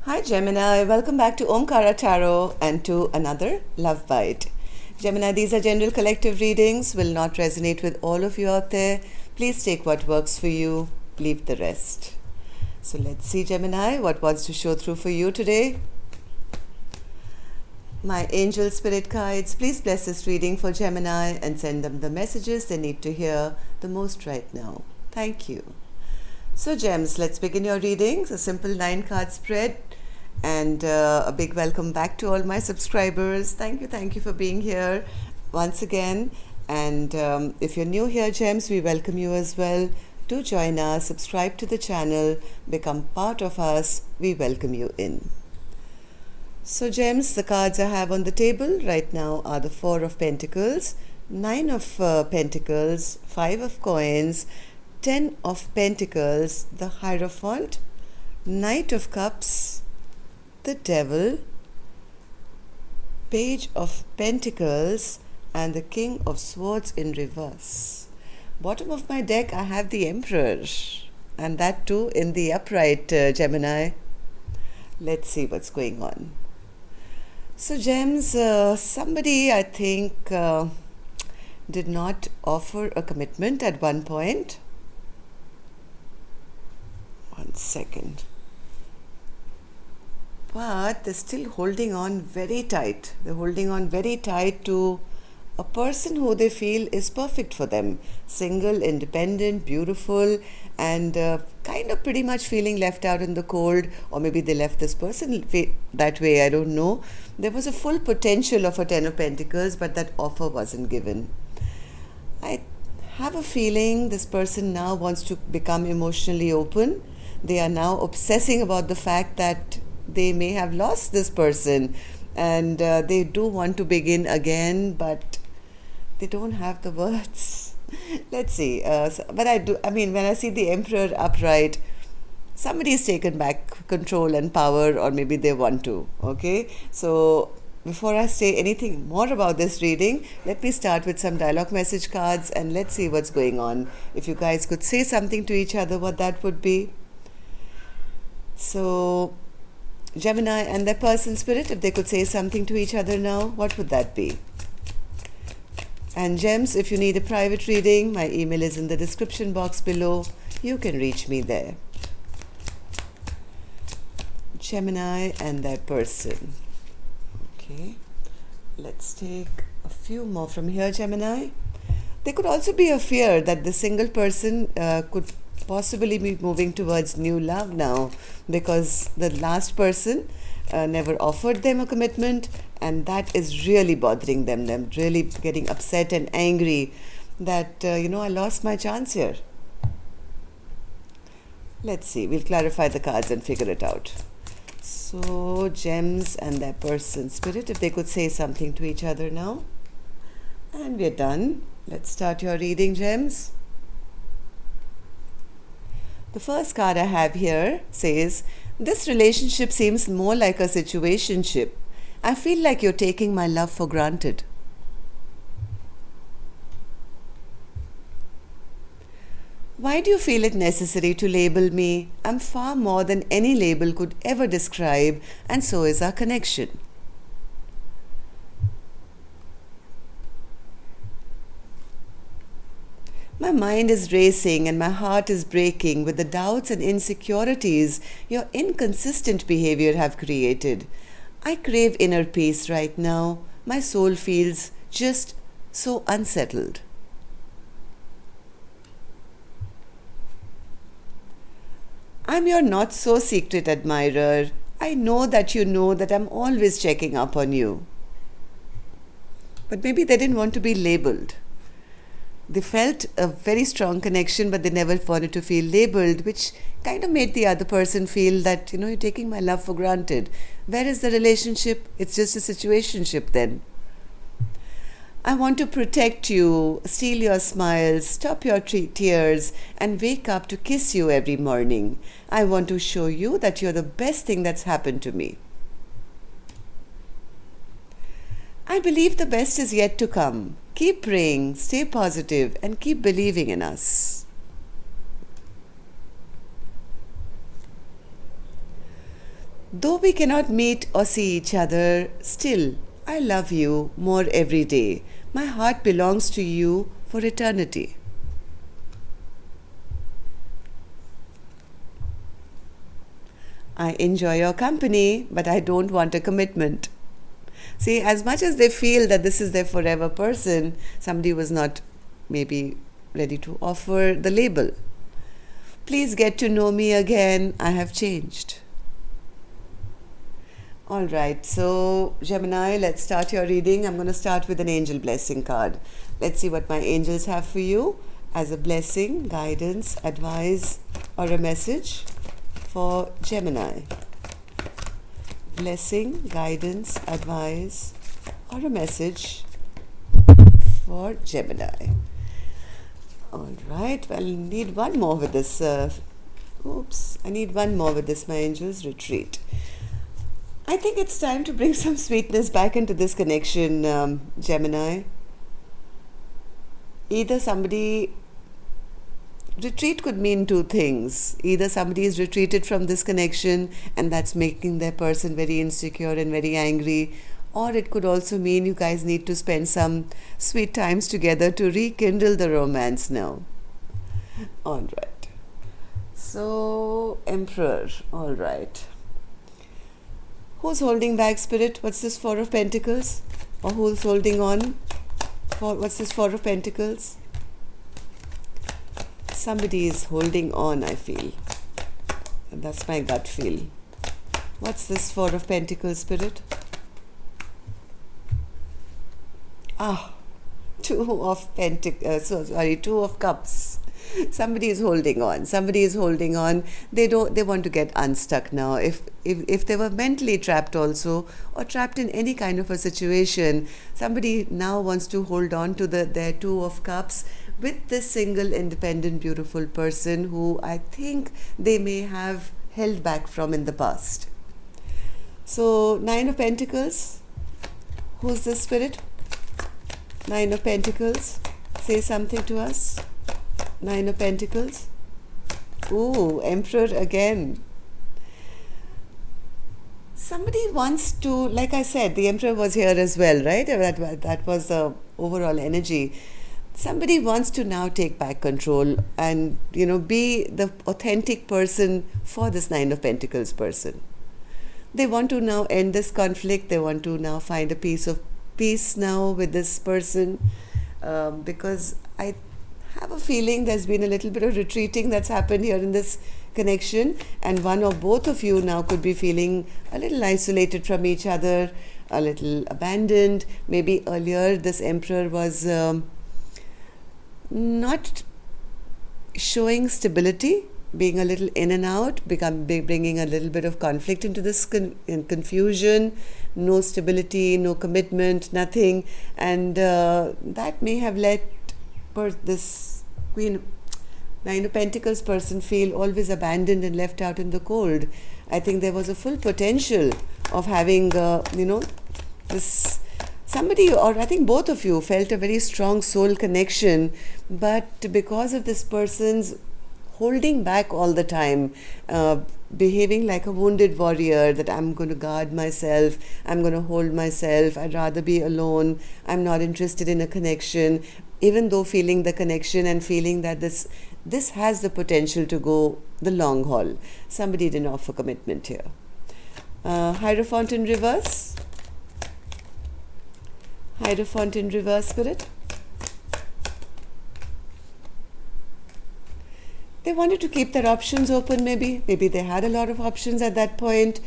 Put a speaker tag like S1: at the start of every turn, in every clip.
S1: Hi Gemini, welcome back to Omkara Tarot and to another Love Bite. Gemini, these are general collective readings, will not resonate with all of you out there. Please take what works for you, leave the rest. So let's see Gemini, what wants to show through for you today. My angel spirit guides, please bless this reading for Gemini and send them the messages they need to hear the most right now. Thank you. So Gems, let's begin your readings. A simple 9-card spread. And a big welcome back to all my subscribers. Thank you for being here once again. And if you're new here, Gems, we welcome you as well. Do join us, subscribe to the channel, become part of us. We welcome you in. So Gems, the cards I have on the table right now are the 4 of Pentacles, 9 of Pentacles, 5 of Coins, 10 of Pentacles, the Hierophant, Knight of Cups, the Devil, Page of Pentacles, and the King of Swords in reverse. Bottom of my deck, I have the Emperor, and that too in the upright, Gemini. Let's see what's going on. So Gems, somebody I think did not offer a commitment at one point. One second. But they're still holding on very tight. They're holding on very tight to a person who they feel is perfect for them. Single, independent, beautiful, and kind of pretty much feeling left out in the cold. Or maybe they left this person that way, I don't know. There was a full potential of a 10 of Pentacles, but that offer wasn't given. I have a feeling this person now wants to become emotionally open. They are now obsessing about the fact that they may have lost this person, and they do want to begin again, but they don't have the words. Let's see. But when I see the Emperor upright, somebody's taken back control and power, or maybe they want to. Okay, so before I say anything more about this reading, let me start with some dialogue message cards and let's see what's going on. If you guys could say something to each other, what that would be. So Gemini and their person spirit, if they could say something to each other now, what would that be? And Gems, if you need a private reading, my email is in the description box below. You can reach me there. Gemini and their person. Okay, let's take a few more from here, Gemini. There could also be a fear that the single person could possibly be moving towards new love now, because the last person never offered them a commitment, and that is really bothering them. They're really getting upset and angry that I lost my chance here. Let's see, we'll clarify the cards and figure it out. So Gems and their person spirit, if they could say something to each other now. And we're done. Let's start your reading, Gems. The first card I have here says, this relationship seems more like a situationship. I feel like you're taking my love for granted. Why do you feel it necessary to label me? I'm far more than any label could ever describe, and so is our connection. My mind is racing and my heart is breaking with the doubts and insecurities your inconsistent behavior have created. I crave inner peace right now. My soul feels just so unsettled. I'm your not so secret admirer. I know that you know that I'm always checking up on you. But maybe they didn't want to be labeled. They felt a very strong connection, but they never wanted to feel labeled, which kind of made the other person feel that, you're taking my love for granted. Where is the relationship? It's just a situationship then. I want to protect you, steal your smiles, stop your tears, and wake up to kiss you every morning. I want to show you that you're the best thing that's happened to me. I believe the best is yet to come. Keep praying, stay positive, and keep believing in us. Though we cannot meet or see each other, still, I love you more every day. My heart belongs to you for eternity. I enjoy your company, but I don't want a commitment. See, as much as they feel that this is their forever person, somebody was not maybe ready to offer the label. Please get to know me again. I have changed. All right, so Gemini, let's start your reading. I'm going to start with an angel blessing card. Let's see what my angels have for you as a blessing, guidance, advice, or a message for Gemini. Blessing, guidance, advice, or a message for Gemini. All right, well, I need one more with this. I need one more with this, my angels. Retreat. I think it's time to bring some sweetness back into this connection, Gemini. Either somebody, retreat could mean two things. Either somebody is retreated from this connection and that's making their person very insecure and very angry, or it could also mean you guys need to spend some sweet times together to rekindle the romance now. All right. So, Emperor, all right. Who's holding back, Spirit? What's this Four of Pentacles? Or who's holding on? What's this Four of Pentacles? Somebody is holding on, I feel. That's my gut feel. What's this Four of Pentacles, Spirit? Two of Cups. Somebody is holding on. Somebody is holding on. They want to get unstuck now. If they were mentally trapped also, or trapped in any kind of a situation, somebody now wants to hold on to their Two of Cups with this single, independent, beautiful person who I think they may have held back from in the past. So, Nine of Pentacles. Who's this, Spirit? Nine of Pentacles. Say something to us. Nine of Pentacles. Ooh, Emperor again. Somebody wants to, like I said, the Emperor was here as well, right? That was the overall energy. Somebody wants to now take back control and, be the authentic person for this Nine of Pentacles person. They want to now end this conflict. They want to now find a peace now with this person, because I have a feeling there's been a little bit of retreating that's happened here in this connection, and one or both of you now could be feeling a little isolated from each other, a little abandoned. Maybe earlier this Emperor was not showing stability, being a little in and out, bringing a little bit of conflict into this confusion, no stability, no commitment, nothing, and that may have let this Nine of Pentacles person feel always abandoned and left out in the cold. I think there was a full potential of having, this somebody, or I think both of you felt a very strong soul connection, but because of this person's holding back all the time, behaving like a wounded warrior, that I'm going to guard myself, I'm going to hold myself, I'd rather be alone, I'm not interested in a connection, even though feeling the connection and feeling that this has the potential to go the long haul. Somebody didn't offer commitment here. Hierophant in reverse. Hierophant in reverse, Spirit. They wanted to keep their options open, maybe. Maybe they had a lot of options at that point.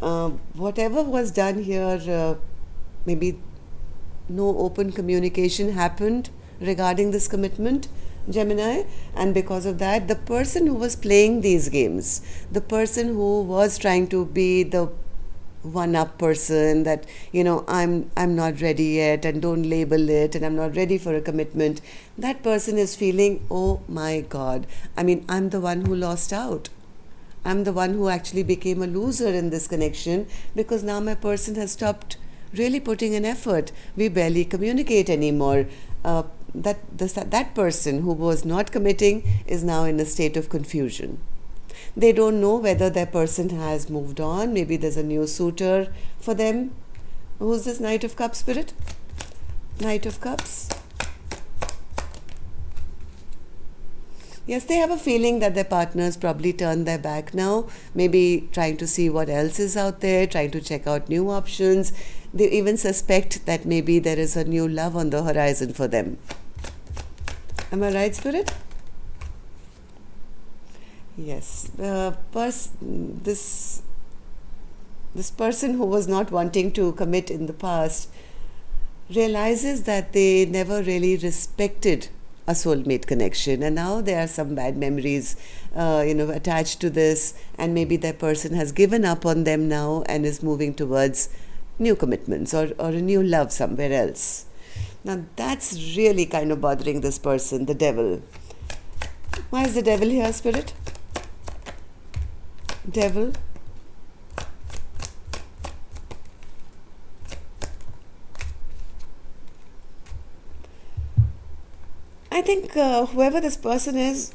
S1: Whatever was done here, maybe no open communication happened regarding this commitment, Gemini, and because of that, the person who was playing these games, the person who was trying to be the one-up person, that I'm not ready yet, and don't label it, and I'm not ready for a commitment, that person is feeling, oh my God, I'm the one who lost out. I'm the one who actually became a loser in this connection, because now my person has stopped really putting an effort. We barely communicate anymore. That person who was not committing is now in a state of confusion. They don't know whether their person has moved on. Maybe there's a new suitor for them. Who's this Knight of Cups spirit? Knight of Cups. Yes, they have a feeling that their partners probably turned their back now, maybe trying to see what else is out there, trying to check out new options. They even suspect that maybe there is a new love on the horizon for them. Am I right, Spirit? Yes. This person who was not wanting to commit in the past realizes that they never really respected a soulmate connection, and now there are some bad memories attached to this, and maybe that person has given up on them now and is moving towards new commitments or a new love somewhere else. Now that's really kind of bothering this person, the devil. Why is the devil here, Spirit? Devil. I think whoever this person is,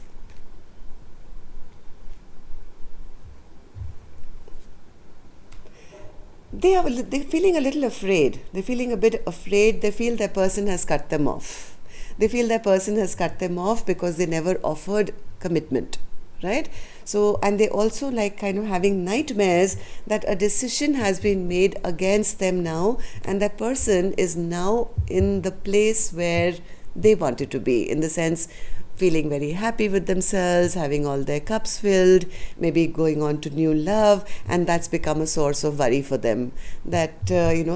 S1: they're feeling a little afraid. They're feeling a bit afraid. They feel their person has cut them off. They feel their person has cut them off because they never offered commitment, right? So, and they also like kind of having nightmares that a decision has been made against them now, and that person is now in the place where they wanted to be, in the sense feeling very happy with themselves, having all their cups filled, maybe going on to new love, and that's become a source of worry for them, that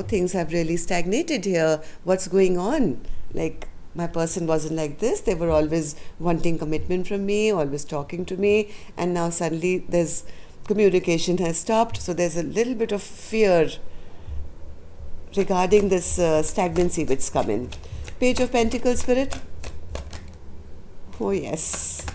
S1: things have really stagnated here. What's going on? Like, my person wasn't like this. They were always wanting commitment from me, always talking to me, and now suddenly there's communication has stopped. So there's a little bit of fear regarding this stagnancy which's come in. Page of Pentacles, Spirit. Oh yes.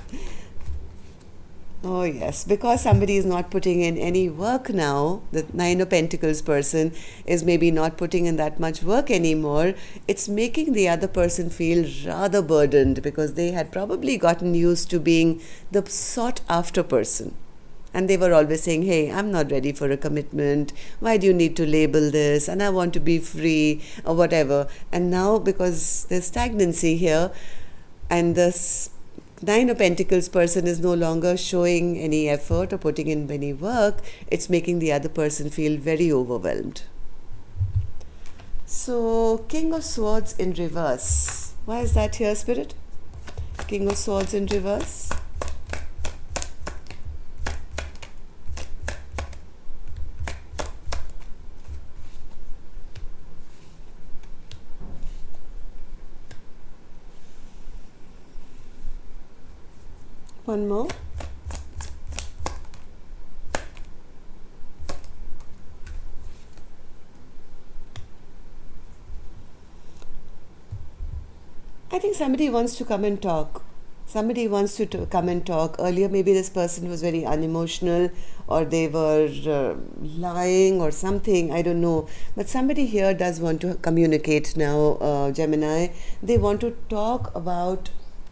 S1: Oh yes, because somebody is not putting in any work now, the Nine of Pentacles person is maybe not putting in that much work anymore. It's making the other person feel rather burdened, because they had probably gotten used to being the sought after person. And they were always saying, hey, I'm not ready for a commitment. Why do you need to label this? And I want to be free or whatever. And now, because there's stagnancy here, and the Nine of Pentacles person is no longer showing any effort or putting in any work, it's making the other person feel very overwhelmed. So, King of Swords in reverse. Why is that here, Spirit? King of Swords in reverse. One more. I think somebody wants to come and talk. Somebody wants to come and talk. Earlier, maybe this person was very unemotional, or they were lying or something. I don't know. But somebody here does want to communicate now, Gemini. They want to talk about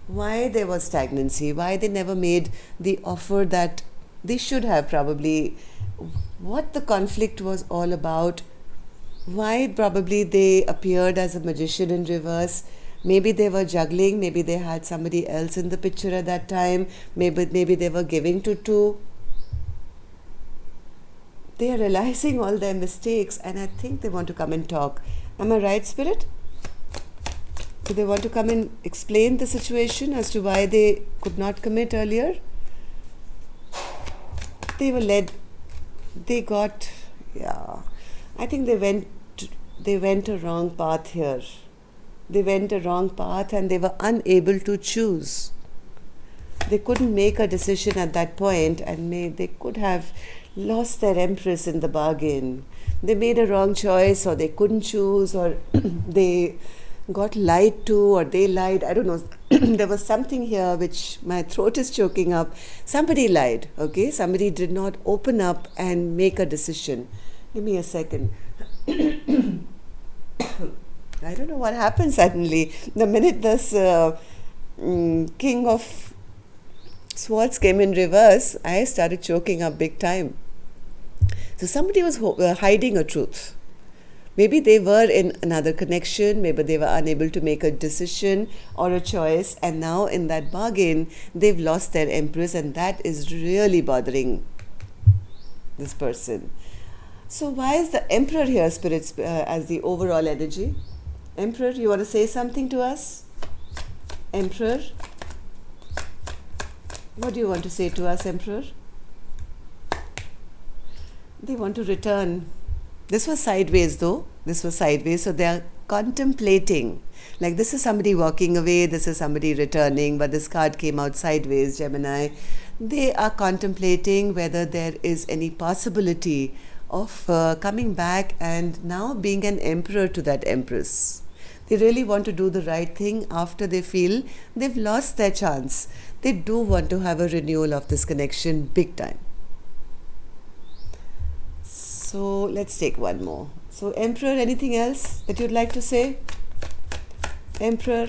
S1: why there was stagnancy, why they never made the offer that they should have probably, what the conflict was all about, why probably they appeared as a magician in reverse. Maybe they were juggling, maybe they had somebody else in the picture at that time, maybe they were giving to two. They are realizing all their mistakes, and I think they want to come and talk. Am I right, Spirit? Do they want to come and explain the situation as to why they could not commit earlier? They were led, they got, I think they went a wrong path here. They went a wrong path and they were unable to choose. They couldn't make a decision at that point, and they could have lost their empress in the bargain. They made a wrong choice, or they couldn't choose, or they got lied to, or they lied. I don't know. There was something here which my throat is choking up. Somebody lied, okay? Somebody did not open up and make a decision. Give me a second. I don't know what happened suddenly. The minute this King of Swords came in reverse, I started choking up big time. So somebody was hiding a truth. Maybe they were in another connection, maybe they were unable to make a decision or a choice, and now in that bargain, they've lost their empress, and that is really bothering this person. So why is the emperor here, spirits, as the overall energy? Emperor, you want to say something to us? Emperor? What do you want to say to us, Emperor? They want to return. This was sideways though. This was sideways. So they are contemplating. Like this is somebody walking away, this is somebody returning, but this card came out sideways, Gemini. They are contemplating whether there is any possibility of coming back and now being an emperor to that empress. They really want to do the right thing after they feel they've lost their chance. They do want to have a renewal of this connection big time. So let's take one more. So Emperor, anything else that you'd like to say? Emperor,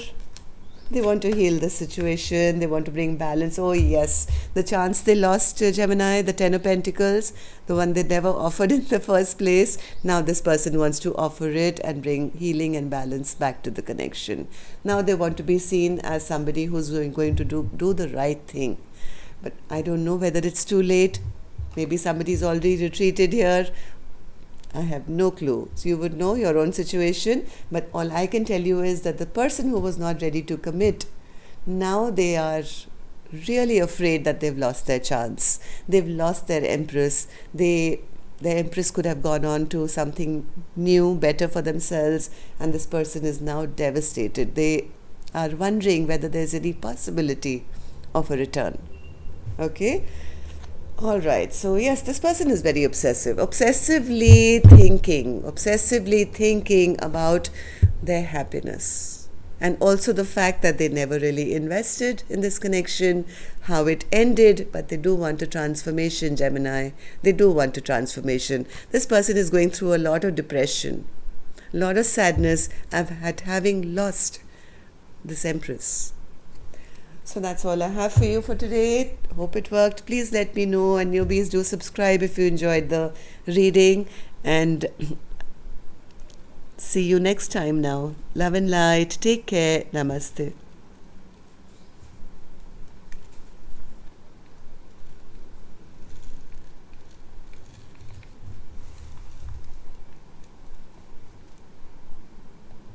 S1: they want to heal the situation, they want to bring balance. Oh yes, the chance they lost, Gemini, the Ten of Pentacles, the one they never offered in the first place. Now this person wants to offer it and bring healing and balance back to the connection. Now they want to be seen as somebody who's going to do the right thing. But I don't know whether it's too late. Maybe somebody's already retreated here. I have no clue. So you would know your own situation, but all I can tell you is that the person who was not ready to commit, now they are really afraid that they've lost their chance. They've lost their empress. Their empress could have gone on to something new, better for themselves, and this person is now devastated. They are wondering whether there's any possibility of a return. Okay? All right, so yes, this person is very obsessively thinking about their happiness, and also the fact that they never really invested in this connection, how it ended, but they do want a transformation, Gemini. They do want a transformation. This person is going through a lot of depression, a lot of sadness at having lost this empress. So that's all I have for you for today. Hope it worked. Please let me know, and newbies, do subscribe if you enjoyed the reading, and see you next time now. Love and light. Take care. Namaste.